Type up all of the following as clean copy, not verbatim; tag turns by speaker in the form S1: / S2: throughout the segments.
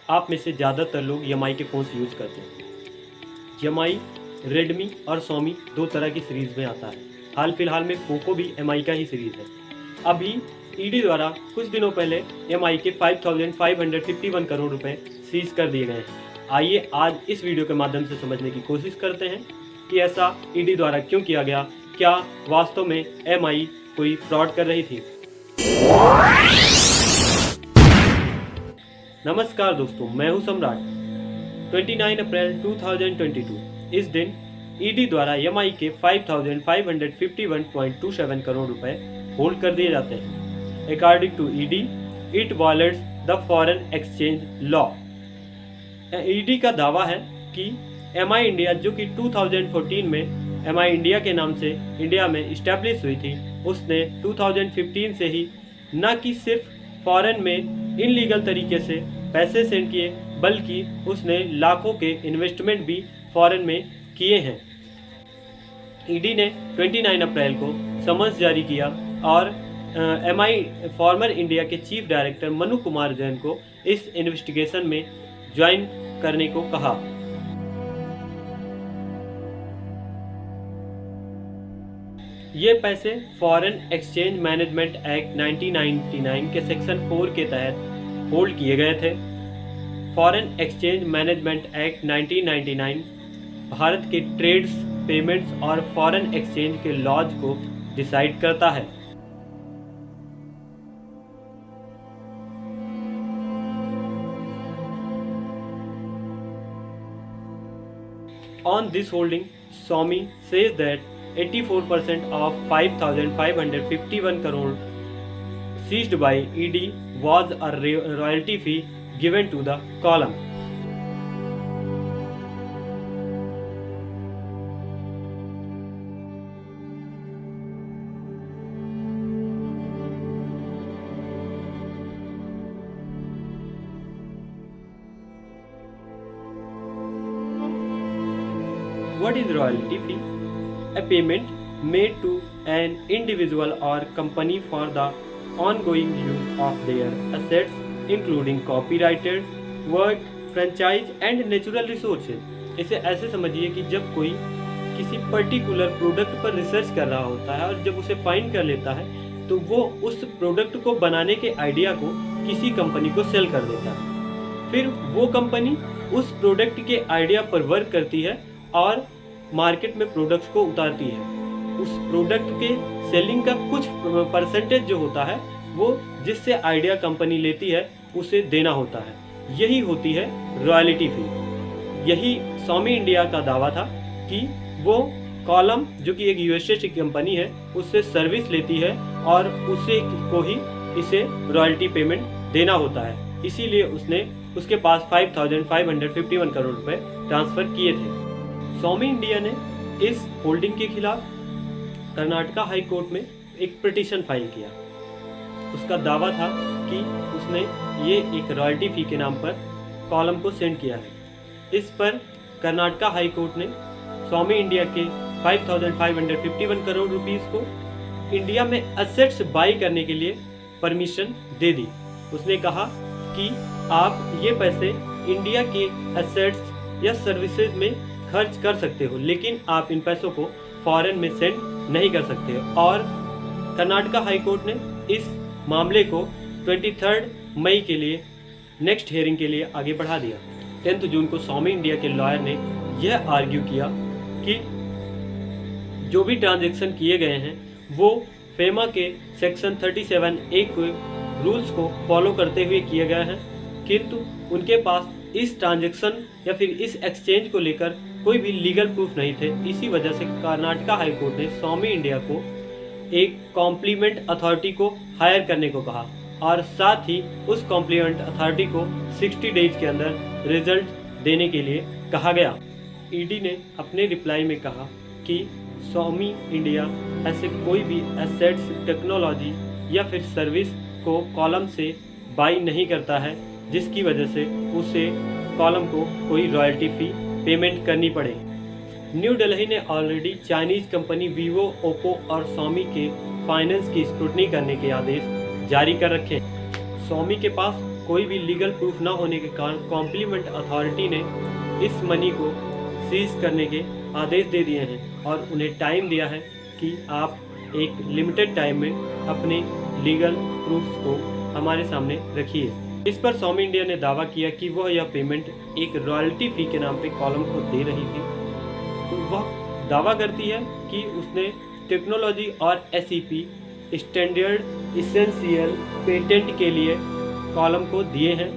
S1: आप में से ज़्यादातर लोग एम.आई के फ़ोन्स यूज़ करते हैं। एम.आई, रेडमी और सोमी दो तरह की सीरीज़ में आता है। हाल फिलहाल में पोको भी एम.आई का ही सीरीज़ है। अभी ईडी द्वारा कुछ दिनों पहले एम.आई के 5,551 करोड़ रुपए सीज कर दिए गए हैं। आइए आज इस वीडियो के माध्यम से समझने की कोशिश करते हैं कि ऐसा ईडी द्वारा क्यों किया गया, क्या वास्तव में एम.आई कोई फ्रॉड कर रही थी। नमस्कार दोस्तों, मैं हूं सम्राट। 29 अप्रैल 2022 इस दिन ईडी द्वारा एम.आई के 5,551.27 करोड़ रुपए होल्ड कर दिए जाते हैं। According to ED, it violates the foreign exchange law. ED का दावा है कि एम.आई इंडिया, जो कि 2014 में एम.आई इंडिया के नाम से इंडिया में इस्टेब्लिश हुई थी, उसने 2015 से ही न कि सिर्फ फॉरेन में इनलीगल तरीके से पैसे सेंड किए, बल्कि उसने लाखों के इन्वेस्टमेंट भी फॉरेन में किए हैं। ईडी ने 29 अप्रैल को समन्स जारी किया और एम.आई फॉर्मर इंडिया के चीफ डायरेक्टर मनु कुमार जैन को इस इन्वेस्टिगेशन में ज्वाइन करने को कहा। ये पैसे फॉरेन एक्सचेंज मैनेजमेंट एक्ट 1999 के सेक्शन 4 के तहत होल्ड किए गए थे। Foreign exchange management act 1999 Bharat के ट्रेड्स, पेमेंट्स और फॉरेन एक्सचेंज के लॉज को डिसाइड करता है। On this holding, Xiaomi says that 84% of 5,551 crore seized by ED was a royalty fee given to the column. What is royalty fee? A payment made to an individual or company for the ongoing use of their assets, including copyrighted work, franchise and natural resources. इसे ऐसे समझिए कि जब कोई किसी particular product पर research कर रहा होता है और जब उसे फाइंड कर लेता है, तो वो उस प्रोडक्ट को बनाने के आइडिया को किसी कंपनी को सेल कर देता है। फिर वो कंपनी उस प्रोडक्ट के आइडिया पर वर्क करती है और मार्केट में प्रोडक्ट्स को उतारती है। उस प्रोडक्ट के सेलिंग का कुछ परसेंटेज जो होता है, वो जिससे आइडिया कंपनी लेती है उसे देना होता है। यही होती है रॉयल्टी फी। यही Xiaomi इंडिया का दावा था कि वो कॉलम, जो कि एक यूएसए की कंपनी है, उससे सर्विस लेती है और उसे को ही इसे रॉयल्टी पेमेंट देना होता है। इसीलिए उसने उसके पास 5,551 करोड़ रुपए ट्रांसफ़र किए थे। Xiaomi इंडिया ने इस होल्डिंग के खिलाफ कर्नाटका हाई कोर्ट में एक पिटीशन फाइल किया। उसका दावा था कि उसने ये एक रॉयल्टी फी के नाम पर कॉलम को सेंड किया है। इस पर कर्नाटका हाई कोर्ट ने Xiaomi इंडिया के 5,551 करोड़ रुपीस को इंडिया में असेट्स बाई करने के लिए परमिशन दे दी। उसने कहा कि आप ये पैसे इंडिया के असेट्स या सर्विसेज में खर्च कर सकते हो, लेकिन आप इन पैसों को फॉरेन में सेंड नहीं कर सकते। और कर्नाटका हाई कोर्ट ने इस मामले को 23 मई के लिए नेक्स्ट हियरिंग के लिए आगे बढ़ा दिया। 10 जून को Xiaomi इंडिया के लॉयर ने यह आर्ग्यू किया कि जो भी ट्रांजैक्शन किए गए हैं वो फेमा के सेक्शन 37A के रूल्स को फॉलो करते हुए किए गए हैं, किंतु उनके पास इस ट्रांजैक्शन या फिर इस एक्सचेंज को लेकर कोई भी लीगल प्रूफ नहीं थे। इसी वजह से कर्नाटका हाई कोर्ट ने Xiaomi इंडिया को एक कॉम्प्लीमेंट अथॉरिटी को हायर करने को कहा और साथ ही उस कॉम्प्लीमेंट अथॉरिटी को 60 डेज के अंदर रिजल्ट देने के लिए कहा गया। ईडी ने अपने रिप्लाई में कहा कि Xiaomi इंडिया ऐसे कोई भी एसेट्स, टेक्नोलॉजी या फिर सर्विस को कॉलम से बाई नहीं करता है, जिसकी वजह से उसे कॉलम को कोई रॉयल्टी फी पेमेंट करनी पड़े। न्यू दिल्ली ने already Chinese company Vivo, Oppo और Xiaomi के फाइनेंस की स्क्रूटनी करने के आदेश जारी कर रखे हैं। Xiaomi के पास कोई भी लीगल प्रूफ ना होने के कारण कॉम्प्लीमेंट अथॉरिटी ने इस मनी को सीज करने के आदेश दे दिए हैं और उन्हें टाइम दिया है कि आप एक लिमिटेड टाइम में अपने लीगल प्रूफ्स को हमारे सामने रखिए। इस पर स्वामी इंडिया ने दावा किया कि वह यह पेमेंट एक रॉयल्टी फी के नाम पे कॉलम को दे रही थी। तो वह दावा करती है कि उसने टेक्नोलॉजी और SEP स्टैंडर्ड इसेंशियल पेटेंट के लिए कॉलम को दिए हैं।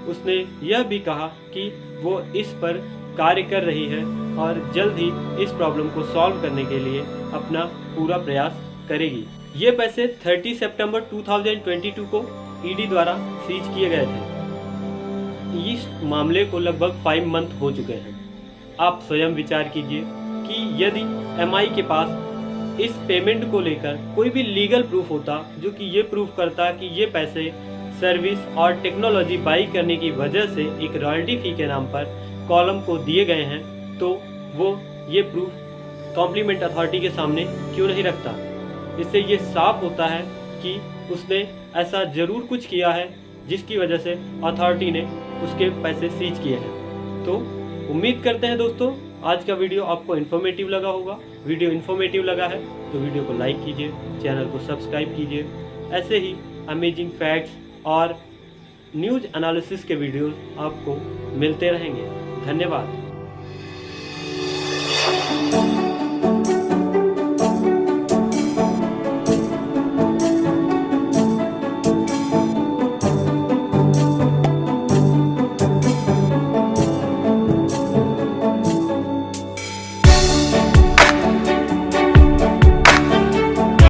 S1: उसने यह भी कहा कि वो इस पर कार्य कर रही है और जल्द ही इस प्रॉब्लम को सॉल्व करने के लिए अपना पूरा प्रयास करेगी। ये पैसे 30 सितंबर 2022 को ED द्वारा सीज किए गए थे। इस मामले को लगभग 5 मंथ हो चुके हैं। आप स्वयं विचार कीजिए कि यदि MI के पास इस पेमेंट को लेकर कोई भी लीगल प्रूफ होता जो कि ये प्रूफ करता कि ये पैसे सर्विस और टेक्नोलॉजी बाई करने की वजह से एक रॉयल्टी फी के नाम पर कॉलम को दिए गए हैं, तो वो ये प्रूफ कॉम्प्लीमेंट अथॉरिटी के सामने क्यों नहीं रखता। इससे ये साफ होता है कि उसने ऐसा ज़रूर कुछ किया है जिसकी वजह से अथॉरिटी ने उसके पैसे सीज किए हैं। तो उम्मीद करते हैं दोस्तों आज का वीडियो आपको इन्फॉर्मेटिव लगा होगा। वीडियो इन्फॉर्मेटिव लगा है तो वीडियो को लाइक कीजिए, चैनल को सब्सक्राइब कीजिए। ऐसे ही अमेजिंग फैक्ट्स और न्यूज़ एनालिसिस के वीडियोस आपको मिलते रहेंगे। धन्यवाद।